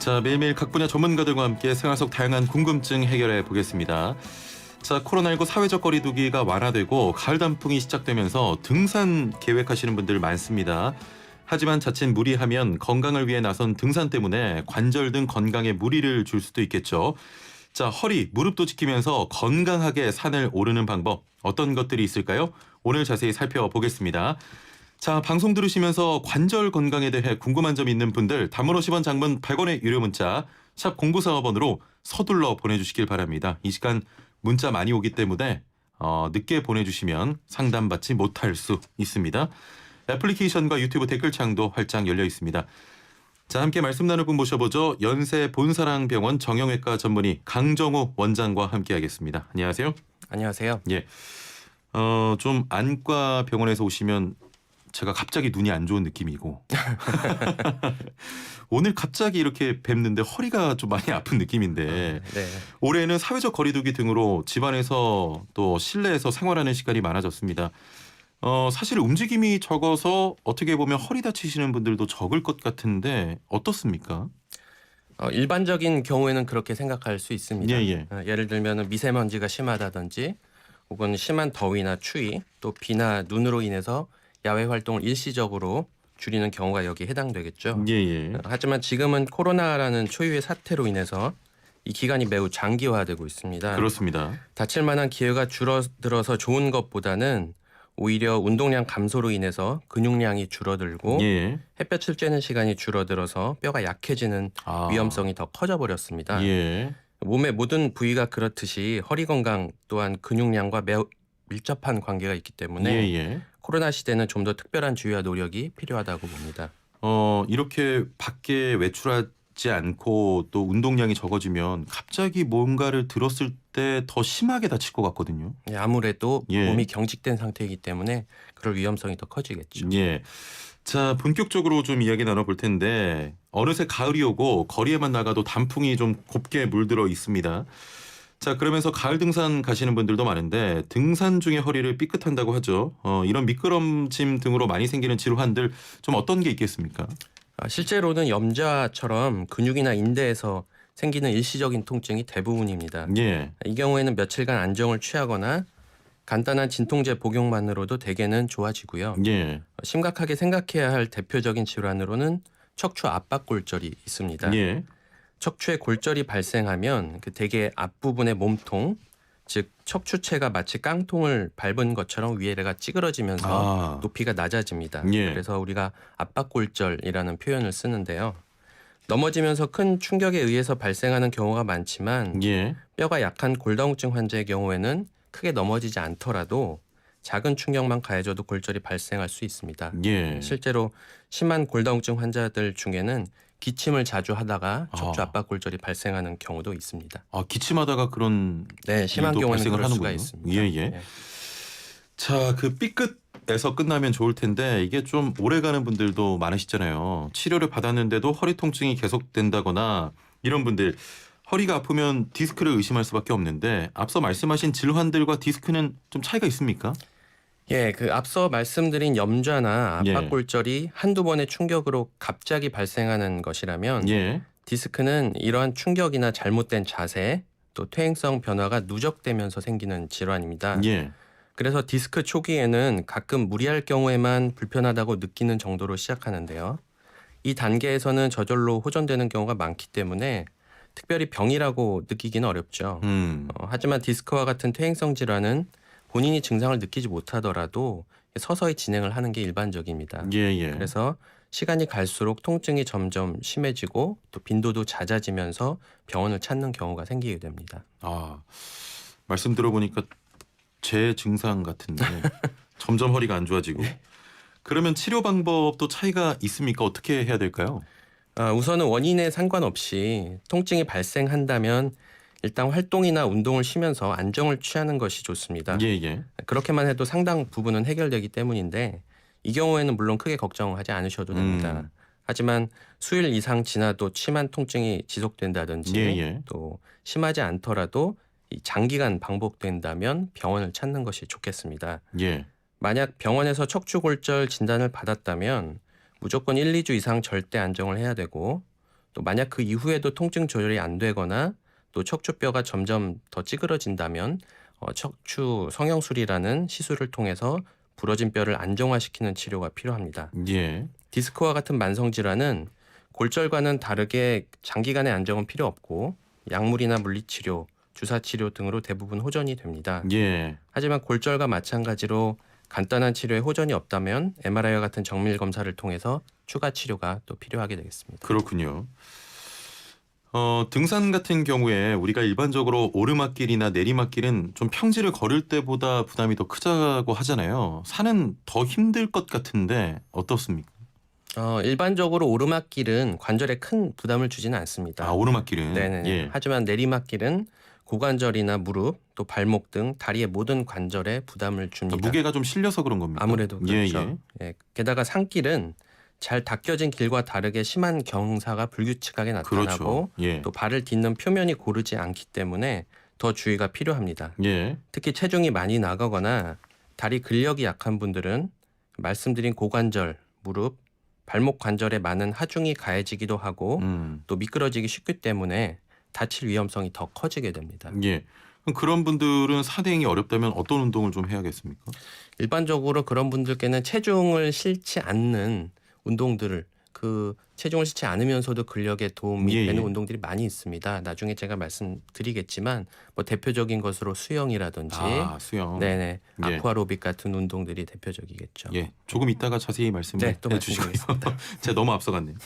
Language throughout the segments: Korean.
자, 매일매일 각 분야 전문가들과 함께 생활 속 다양한 궁금증 해결해 보겠습니다. 자, 코로나19 사회적 거리두기가 완화되고 가을 단풍이 시작되면서 등산 계획하시는 분들 많습니다. 하지만 자칫 무리하면 건강을 위해 나선 등산 때문에 관절 등 건강에 무리를 줄 수도 있겠죠. 자, 허리, 무릎도 지키면서 건강하게 산을 오르는 방법 어떤 것들이 있을까요? 오늘 자세히 살펴보겠습니다. 자, 방송 들으시면서 관절 건강에 대해 궁금한 점 있는 분들 단문 50원, 장문 100원의 유료 문자 샵 0945번으로 서둘러 보내주시길 바랍니다. 이 시간 문자 많이 오기 때문에 늦게 보내주시면 상담받지 못할 수 있습니다. 애플리케이션과 유튜브 댓글창도 활짝 열려 있습니다. 자, 함께 말씀 나눌 분 모셔보죠. 연세 본사랑병원 정형외과 전문의 강정호 원장과 함께하겠습니다. 안녕하세요. 안녕하세요. 예, 좀 안과 병원에서 오시면 제가 갑자기 눈이 안 좋은 느낌이고 오늘 갑자기 이렇게 뵙는데 허리가 좀 많이 아픈 느낌인데 네. 올해는 사회적 거리두기 등으로 집안에서 또 실내에서 생활하는 시간이 많아졌습니다. 사실 움직임이 적어서 어떻게 보면 허리 다치시는 분들도 적을 것 같은데 어떻습니까? 일반적인 경우에는 그렇게 생각할 수 있습니다. 예. 예를 들면 미세먼지가 심하다든지 혹은 심한 더위나 추위 또 비나 눈으로 인해서 야외 활동을 일시적으로 줄이는 경우가 여기에 해당되겠죠. 예. 하지만 지금은 코로나라는 초유의 사태로 인해서 이 기간이 매우 장기화되고 있습니다. 그렇습니다. 다칠 만한 기회가 줄어들어서 좋은 것보다는 오히려 운동량 감소로 인해서 근육량이 줄어들고 예. 햇볕을 쬐는 시간이 줄어들어서 뼈가 약해지는 위험성이 더 커져버렸습니다. 예. 몸의 모든 부위가 그렇듯이 허리 건강 또한 근육량과 매우 밀접한 관계가 있기 때문에 예. 코로나 시대는 좀 더 특별한 주의와 노력이 필요하다고 봅니다. 이렇게 밖에 외출하지 않고 또 운동량이 적어지면 갑자기 뭔가를 들었을 때 더 심하게 다칠 것 같거든요. 아무래도 예. 몸이 경직된 상태이기 때문에 그럴 위험성이 더 커지겠죠. 예. 자, 본격적으로 좀 이야기 나눠볼 텐데 어느새 가을이 오고 거리에만 나가도 단풍이 좀 곱게 물들어 있습니다. 자, 그러면서 가을 등산 가시는 분들도 많은데 등산 중에 허리를 삐끗한다고 하죠. 이런 미끄럼짐 등으로 많이 생기는 질환들 좀 어떤 게 있겠습니까? 실제로는 염좌처럼 근육이나 인대에서 생기는 일시적인 통증이 대부분입니다. 예. 이 경우에는 며칠간 안정을 취하거나 간단한 진통제 복용만으로도 대개는 좋아지고요. 예. 심각하게 생각해야 할 대표적인 질환으로는 척추 압박골절이 있습니다. 예. 척추에 골절이 발생하면 그 대개 앞부분의 몸통, 즉 척추체가 마치 깡통을 밟은 것처럼 위에가 찌그러지면서 높이가 낮아집니다. 예. 그래서 우리가 압박골절이라는 표현을 쓰는데요. 넘어지면서 큰 충격에 의해서 발생하는 경우가 많지만 예. 뼈가 약한 골다공증 환자의 경우에는 크게 넘어지지 않더라도 작은 충격만 가해져도 골절이 발생할 수 있습니다. 예. 실제로 심한 골다공증 환자들 중에는 기침을 자주 하다가 척추 압박골절이 발생하는 경우도 있습니다. 기침하다가 그런 심한 일도 경우는 발생을 그럴 수가 하는군요. 있습니다. 예. 자, 그 삐끗에서 끝나면 좋을 텐데 이게 좀 오래가는 분들도 많으시잖아요. 치료를 받았는데도 허리 통증이 계속된다거나 이런 분들 허리가 아프면 디스크를 의심할 수밖에 없는데 앞서 말씀하신 질환들과 디스크는 좀 차이가 있습니까? 그 앞서 말씀드린 염좌나 압박골절이 한두 번의 충격으로 갑자기 발생하는 것이라면 디스크는 이러한 충격이나 잘못된 자세 또 퇴행성 변화가 누적되면서 생기는 질환입니다. 그래서 디스크 초기에는 가끔 무리할 경우에만 불편하다고 느끼는 정도로 시작하는데요. 이 단계에서는 저절로 호전되는 경우가 많기 때문에 특별히 병이라고 느끼기는 어렵죠. 하지만 디스크와 같은 퇴행성 질환은 본인이 증상을 느끼지 못하더라도 서서히 진행을 하는 게 일반적입니다. 그래서 시간이 갈수록 통증이 점점 심해지고 또 빈도도 잦아지면서 병원을 찾는 경우가 생기게 됩니다. 말씀 들어보니까 제 증상 같은데 점점 허리가 안 좋아지고 그러면 치료 방법도 차이가 있습니까? 어떻게 해야 될까요? 우선은 원인에 상관없이 통증이 발생한다면 일단 활동이나 운동을 쉬면서 안정을 취하는 것이 좋습니다. 그렇게만 해도 상당 부분은 해결되기 때문인데 이 경우에는 물론 크게 걱정하지 않으셔도 됩니다. 하지만 수일 이상 지나도 심한 통증이 지속된다든지 또 심하지 않더라도 장기간 반복된다면 병원을 찾는 것이 좋겠습니다. 만약 병원에서 척추골절 진단을 받았다면 무조건 1, 2주 이상 절대 안정을 해야 되고 또 만약 그 이후에도 통증 조절이 안 되거나 또 척추뼈가 점점 더 찌그러진다면 척추 성형술이라는 시술을 통해서 부러진 뼈를 안정화시키는 치료가 필요합니다. 예. 디스크와 같은 만성 질환은 골절과는 다르게 장기간의 안정은 필요 없고 약물이나 물리치료, 주사치료 등으로 대부분 호전이 됩니다. 예. 하지만 골절과 마찬가지로 간단한 치료에 호전이 없다면 MRI와 같은 정밀 검사를 통해서 추가 치료가 또 필요하게 되겠습니다. 그렇군요. 등산 같은 경우에 우리가 일반적으로 오르막길이나 내리막길은 좀 평지를 걸을 때보다 부담이 더 크다고 하잖아요. 산은 더 힘들 것 같은데 어떻습니까? 일반적으로 오르막길은 관절에 큰 부담을 주지는 않습니다. 아, 오르막길은? 네네. 예. 하지만 내리막길은 고관절이나 무릎, 또 발목 등 다리의 모든 관절에 부담을 줍니다. 무게가 좀 실려서 그런 겁니까? 아무래도 그렇죠. 예. 예. 게다가 산길은 잘 닦여진 길과 다르게 심한 경사가 불규칙하게 나타나고 그렇죠. 예. 또 발을 딛는 표면이 고르지 않기 때문에 더 주의가 필요합니다. 예. 특히 체중이 많이 나가거나 다리 근력이 약한 분들은 말씀드린 고관절, 무릎, 발목 관절에 많은 하중이 가해지기도 하고 또 미끄러지기 쉽기 때문에 다칠 위험성이 더 커지게 됩니다. 예. 그럼 그런 분들은 산행이 어렵다면 어떤 운동을 좀 해야겠습니까? 일반적으로 그런 분들께는 체중을 실지 않는 운동들을 체중을 실지 않으면서도 근력에 도움이 예, 되는 예. 운동들이 많이 있습니다. 나중에 제가 말씀드리겠지만 뭐 대표적인 것으로 수영이라든지 수영. 네네 예. 아쿠아로빅 같은 운동들이 대표적이겠죠. 예. 조금 이따가 자세히 말씀해 또 주시고요. 말씀드리겠습니다. 제가 너무 앞서갔네요.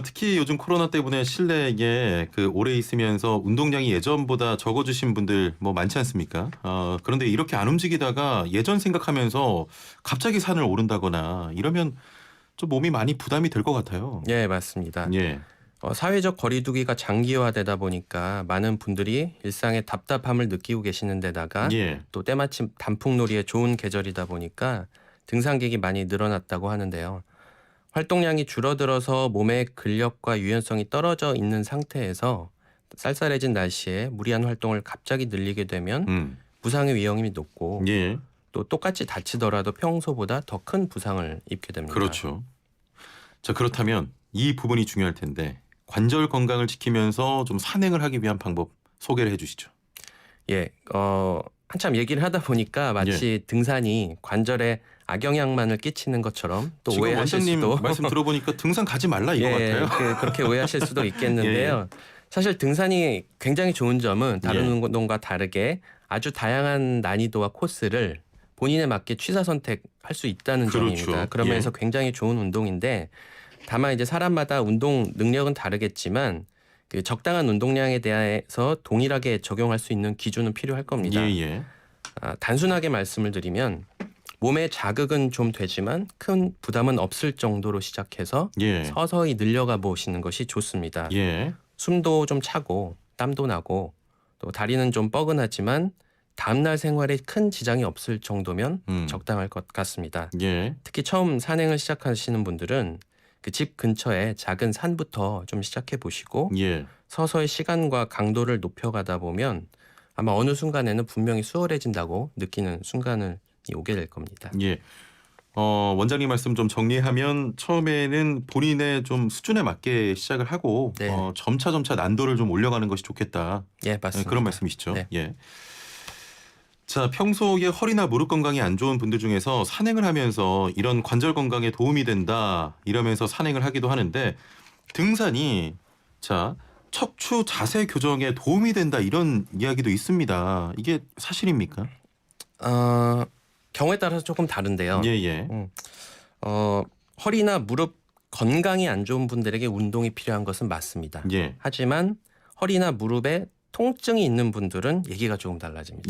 특히 요즘 코로나 때문에 실내에 오래 있으면서 운동량이 예전보다 적어지신 분들 뭐 많지 않습니까? 그런데 이렇게 안 움직이다가 예전 생각하면서 갑자기 산을 오른다거나 이러면 좀 몸이 많이 부담이 될 것 같아요. 예, 맞습니다. 예. 사회적 거리두기가 장기화되다 보니까 많은 분들이 일상의 답답함을 느끼고 계시는 데다가 예. 또 때마침 단풍놀이에 좋은 계절이다 보니까 등산객이 많이 늘어났다고 하는데요. 활동량이 줄어들어서 몸의 근력과 유연성이 떨어져 있는 상태에서 쌀쌀해진 날씨에 무리한 활동을 갑자기 늘리게 되면 부상의 위험이 높고 예. 또 똑같이 다치더라도 평소보다 더 큰 부상을 입게 됩니다. 그렇죠. 자, 그렇다면 이 부분이 중요할 텐데 관절 건강을 지키면서 좀 산행을 하기 위한 방법 소개를 해 주시죠. 예, 한참 얘기를 하다 보니까 마치 등산이 관절에 악영향만을 끼치는 것처럼 또 지금 오해하실 원장님 수도 말씀 들어보니까 등산 가지 말라 이거 같아요. 그렇게 오해하실 수도 있겠는데요. 사실 등산이 굉장히 좋은 점은 다른 운동과 다르게 아주 다양한 난이도와 코스를 본인에 맞게 취사 선택할 수 있다는 그렇죠. 점입니다. 그런 면에서 굉장히 좋은 운동인데 다만 이제 사람마다 운동 능력은 다르겠지만 적당한 운동량에 대해서 동일하게 적용할 수 있는 기준은 필요할 겁니다. 단순하게 말씀을 드리면 몸에 자극은 좀 되지만 큰 부담은 없을 정도로 시작해서 서서히 늘려가 보시는 것이 좋습니다. 숨도 좀 차고 땀도 나고 또 다리는 좀 뻐근하지만 다음날 생활에 큰 지장이 없을 정도면 적당할 것 같습니다. 특히 처음 산행을 시작하시는 분들은 그 집 근처에 작은 산부터 좀 시작해 보시고 서서히 시간과 강도를 높여가다 보면 아마 어느 순간에는 분명히 수월해진다고 느끼는 순간을 오게 될 겁니다. 원장님 말씀 좀 정리하면 처음에는 본인의 좀 수준에 맞게 시작을 하고 점차 난도를 좀 올려가는 것이 좋겠다. 맞습니다. 그런 말씀이시죠. 자, 평소에 허리나 무릎 건강이 안 좋은 분들 중에서 산행을 하면서 이런 관절 건강에 도움이 된다 이러면서 산행을 하기도 하는데 등산이 척추 자세 교정에 도움이 된다 이런 이야기도 있습니다. 이게 사실입니까? 경우에 따라서 조금 다른데요. 허리나 무릎 건강이 안 좋은 분들에게 운동이 필요한 것은 맞습니다. 하지만 허리나 무릎에 통증이 있는 분들은 얘기가 조금 달라집니다.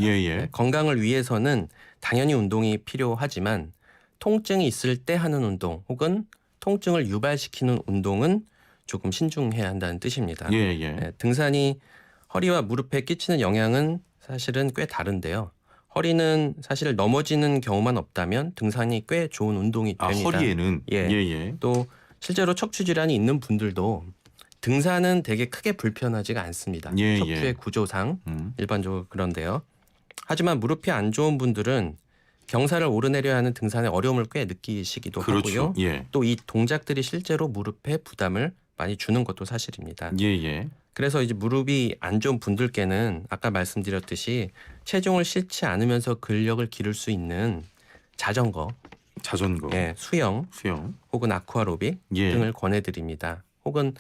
건강을 위해서는 당연히 운동이 필요하지만 통증이 있을 때 하는 운동 혹은 통증을 유발시키는 운동은 조금 신중해야 한다는 뜻입니다. 등산이 허리와 무릎에 끼치는 영향은 사실은 꽤 다른데요. 허리는 사실 넘어지는 경우만 없다면 등산이 꽤 좋은 운동이 됩니다. 허리에는? 또 실제로 척추 질환이 있는 분들도 등산은 되게 크게 불편하지가 않습니다. 척추의 구조상 일반적으로 그런데요. 하지만 무릎이 안 좋은 분들은 경사를 오르내려야 하는 등산의 어려움을 꽤 느끼시기도 하고요. 또 이 동작들이 실제로 무릎에 부담을 많이 주는 것도 사실입니다. 예. 그래서 이제 무릎이 안 좋은 분들께는 아까 말씀드렸듯이 체중을 싣지 않으면서 근력을 기를 수 있는 자전거, 예, 수영 혹은 아쿠아로빅 예. 등을 권해드립니다. 혹은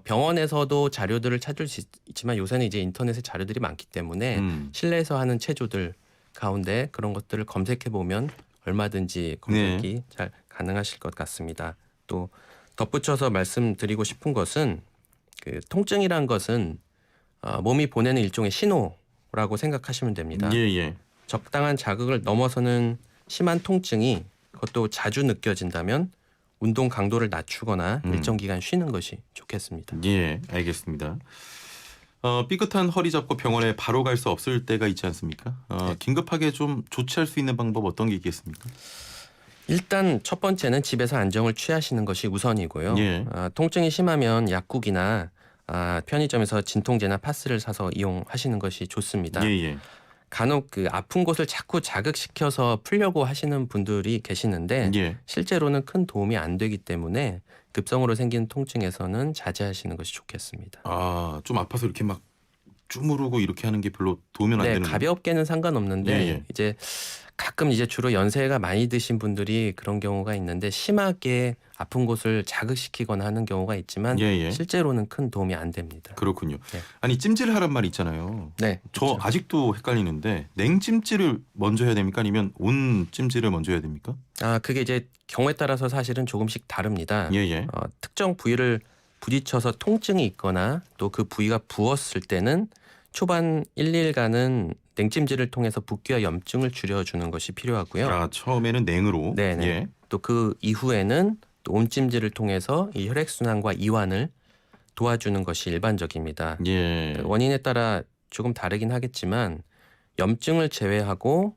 병원에서도 자료들을 찾을 수 있지만 요새는 이제 인터넷에 자료들이 많기 때문에 실내에서 하는 체조들 가운데 그런 것들을 검색해 보면 얼마든지 검색이 잘 가능하실 것 같습니다. 또 덧붙여서 말씀드리고 싶은 것은 그 통증이란 것은 몸이 보내는 일종의 신호라고 생각하시면 됩니다. 예. 적당한 자극을 넘어서는 심한 통증이 그것도 자주 느껴진다면 운동 강도를 낮추거나 일정 기간 쉬는 것이 좋겠습니다. 예, 알겠습니다. 삐끗한 허리 잡고 병원에 바로 갈 수 없을 때가 있지 않습니까? 네. 긴급하게 좀 조치할 수 있는 방법 어떤 게 있겠습니까? 일단 첫 번째는 집에서 안정을 취하시는 것이 우선이고요. 예. 통증이 심하면 약국이나 편의점에서 진통제나 파스를 사서 이용하시는 것이 좋습니다. 예. 간혹 그 아픈 곳을 자꾸 자극시켜서 풀려고 하시는 분들이 계시는데 예. 실제로는 큰 도움이 안 되기 때문에 급성으로 생기는 통증에서는 자제하시는 것이 좋겠습니다. 좀 아파서 이렇게 막 주무르고 이렇게 하는 게 별로 도움은 안 되는 거예요? 가볍게는 상관없는데 예. 이제 가끔 이제 주로 연세가 많이 드신 분들이 그런 경우가 있는데 심하게 아픈 곳을 자극시키거나 하는 경우가 있지만 예. 실제로는 큰 도움이 안 됩니다. 그렇군요. 네. 아니 찜질하란 말 있잖아요. 네, 저 그렇죠. 아직도 헷갈리는데 냉찜질을 먼저 해야 됩니까? 아니면 온찜질을 먼저 해야 됩니까? 그게 이제 경우에 따라서 사실은 조금씩 다릅니다. 예. 특정 부위를 부딪혀서 통증이 있거나 또 그 부위가 부었을 때는 초반 1일간은 냉찜질을 통해서 붓기와 염증을 줄여주는 것이 필요하고요. 처음에는 냉으로. 네네. 예. 또 그 이후에는 또 온찜질을 통해서 이 혈액순환과 이완을 도와주는 것이 일반적입니다. 예. 원인에 따라 조금 다르긴 하겠지만 염증을 제외하고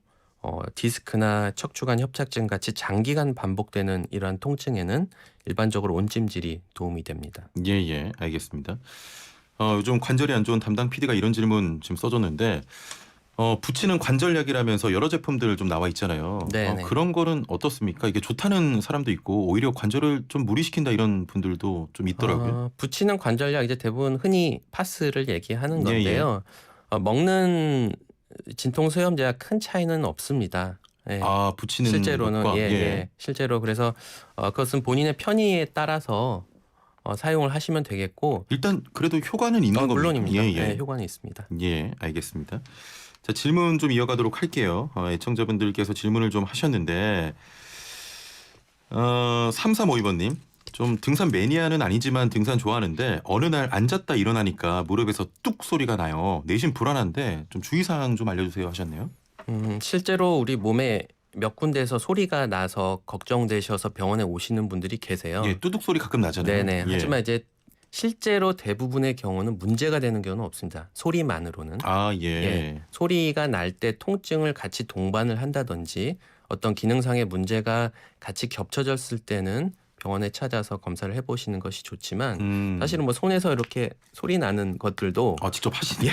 디스크나 척추관 협착증 같이 장기간 반복되는 이러한 통증에는 일반적으로 온찜질이 도움이 됩니다. 예. 알겠습니다. 요즘 관절이 안 좋은 담당 PD가 이런 질문 지금 써줬는데 붙이는 관절약이라면서 여러 제품들 좀 나와 있잖아요. 네네. 그런 거는 어떻습니까? 이게 좋다는 사람도 있고 오히려 관절을 좀 무리시킨다 이런 분들도 좀 있더라고요. 붙이는 관절약 이제 대부분 흔히 파스를 얘기하는 건데요. 먹는 진통소염제와 큰 차이는 없습니다. 예. 붙이는 실제로는 것과? 실제로 그래서 그것은 본인의 편의에 따라서 사용을 하시면 되겠고 일단 그래도 효과는 있는 겁니다. 물론입니다. 예. 네, 효과는 있습니다. 예, 알겠습니다. 자, 질문 좀 이어가도록 할게요. 애청자분들께서 질문을 좀 하셨는데 3352번님 좀 등산 매니아는 아니지만 등산 좋아하는데 어느 날 앉았다 일어나니까 무릎에서 뚝 소리가 나요. 내심 불안한데 좀 주의사항 좀 알려주세요 하셨네요. 실제로 우리 몸에 몇 군데에서 소리가 나서 걱정되셔서 병원에 오시는 분들이 계세요. 예, 뚜둑 소리 가끔 나잖아요. 네네. 예. 하지만 이제 실제로 대부분의 경우는 문제가 되는 경우는 없습니다. 소리만으로는. 예. 소리가 날 때 통증을 같이 동반을 한다든지 어떤 기능상의 문제가 같이 겹쳐졌을 때는 병원에 찾아서 검사를 해보시는 것이 좋지만 사실은 뭐 손에서 이렇게 소리 나는 것들도 직접 하시네요.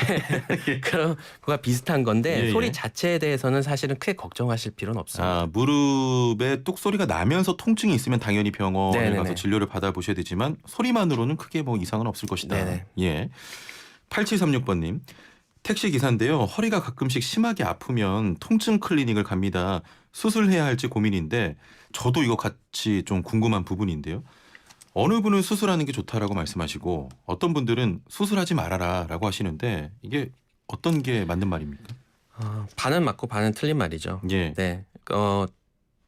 그런 거가 비슷한 건데 예. 소리 자체에 대해서는 사실은 크게 걱정하실 필요는 없습니다. 무릎에 뚝 소리가 나면서 통증이 있으면 당연히 병원에 네네네. 가서 진료를 받아보셔야 되지만 소리만으로는 크게 뭐 이상은 없을 것이다. 네네. 예. 8736번님. 택시 기사인데요. 허리가 가끔씩 심하게 아프면 통증 클리닉을 갑니다. 수술해야 할지 고민인데 저도 이거 같이 좀 궁금한 부분인데요. 어느 분은 수술하는 게 좋다라고 말씀하시고 어떤 분들은 수술하지 말아라라고 하시는데 이게 어떤 게 맞는 말입니까? 반은 맞고 반은 틀린 말이죠. 예. 네.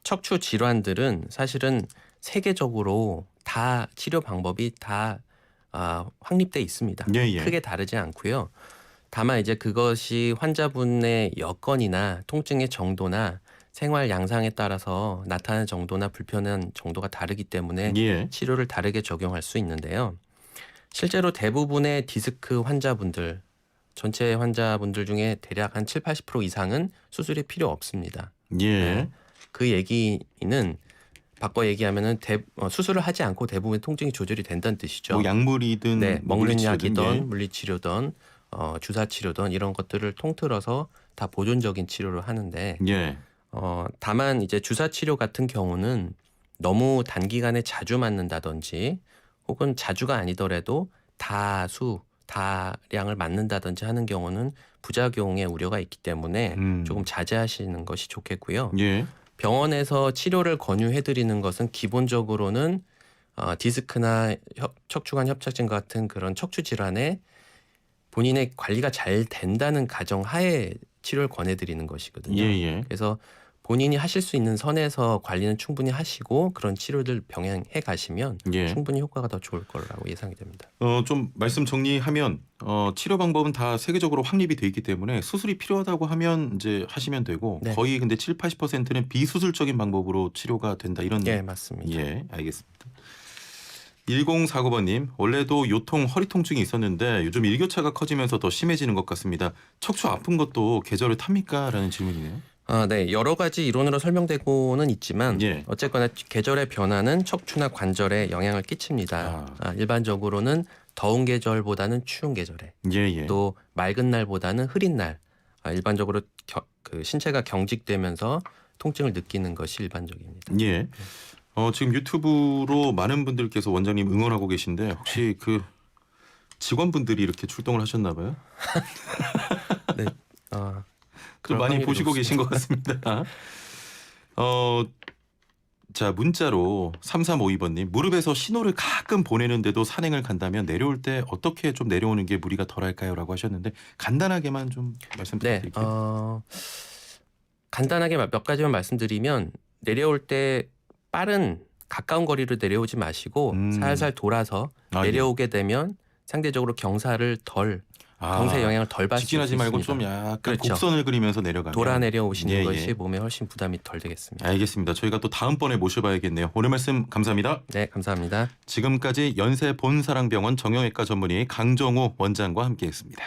척추 질환들은 사실은 세계적으로 다 치료 방법이 다 확립돼 있습니다. 예. 크게 다르지 않고요. 다만 이제 그것이 환자분의 여건이나 통증의 정도나 생활 양상에 따라서 나타나는 정도나 불편한 정도가 다르기 때문에 예. 치료를 다르게 적용할 수 있는데요. 실제로 대부분의 디스크 환자분들, 전체 환자분들 중에 대략 한 7-80% 이상은 수술이 필요 없습니다. 예. 그 얘기는 바꿔 얘기하면은 수술을 하지 않고 대부분의 통증이 조절이 된다는 뜻이죠. 뭐 약물이든 먹는 물리치료든, 약이든 물리치료든 주사 치료든 이런 것들을 통틀어서 다 보존적인 치료를 하는데 예. 다만 이제 주사 치료 같은 경우는 너무 단기간에 자주 맞는다든지 혹은 자주가 아니더라도 다량을 맞는다든지 하는 경우는 부작용의 우려가 있기 때문에 조금 자제하시는 것이 좋겠고요. 예. 병원에서 치료를 권유해드리는 것은 기본적으로는 디스크나 척추관 협착증 같은 그런 척추 질환에 본인의 관리가 잘 된다는 가정하에 치료를 권해드리는 것이거든요. 예. 그래서 본인이 하실 수 있는 선에서 관리는 충분히 하시고 그런 치료들 병행해 가시면 예. 충분히 효과가 더 좋을 거라고 예상이 됩니다. 좀 말씀 정리하면 치료 방법은 다 세계적으로 확립이 돼 있기 때문에 수술이 필요하다고 하면 이제 하시면 되고 네. 거의 근데 70-80%는 비수술적인 방법으로 치료가 된다 이런. 예, 맞습니다. 예, 알겠습니다. 1049번님, 원래도 요통 허리 통증이 있었는데 요즘 일교차가 커지면서 더 심해지는 것 같습니다. 척추 아픈 것도 계절을 탑니까? 라는 질문이네요. 네. 여러 가지 이론으로 설명되고는 있지만 예. 어쨌거나 계절의 변화는 척추나 관절에 영향을 끼칩니다. 일반적으로는 더운 계절보다는 추운 계절에 예. 또 맑은 날보다는 흐린 날 일반적으로 그 신체가 경직되면서 통증을 느끼는 것이 일반적입니다. 예. 지금 유튜브로 많은 분들께서 원장님 응원하고 계신데 혹시 그 직원분들이 이렇게 출동을 하셨나 봐요? 네. 좀 많이 보시고 계신 것 같습니다. 자, 문자로 3352번님, 무릎에서 신호를 가끔 보내는데도 산행을 간다면 내려올 때 어떻게 좀 내려오는 게 무리가 덜할까요? 라고 하셨는데 간단하게만 좀 말씀 부탁드릴게요. 간단하게 몇 가지만 말씀드리면 내려올 때 가까운 거리로 내려오지 마시고 살살 돌아서 내려오게 되면 상대적으로 경사에 영향을 덜 받을 수 있습니다. 직진하지 말고 좀 약간 그렇죠. 곡선을 그리면서 내려가면 돌아 내려오시는 예. 것이 몸에 훨씬 부담이 덜 되겠습니다. 알겠습니다. 저희가 또 다음번에 모셔봐야겠네요. 오늘 말씀 감사합니다. 네, 감사합니다. 지금까지 연세 본사랑병원 정형외과 전문의 강정호 원장과 함께했습니다.